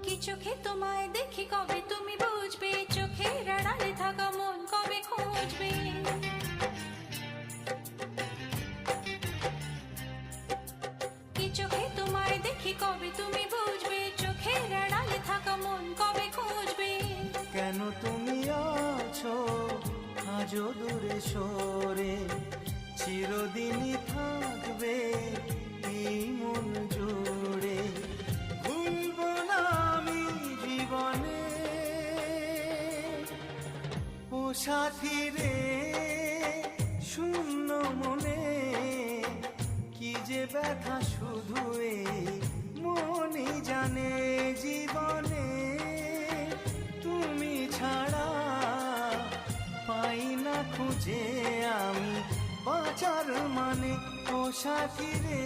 কি চোখে তোমায় দেখি কবে তুমি বুঝবে, চোখের আড়ালে থাকা মন কবে খুঁজবে। কি চোখে তোমায় দেখি কবে তুমি বুঝবে, চোখের আড়ালে থাকা মন কবে খুঁজবে। কেন তুমি আছো আজও দূরে সরে, চিরদিনই থাকবে এই মন জুড়ে। ভুলব না আমি জীবনে ও সাথী রে, শূন্য মনে কি যে ব্যথা শুধু এই মনই জানে। জীবনে তুমি ছাড়া পাই না খুঁজে আমি বাঁচার মানে, ও সাথী রে।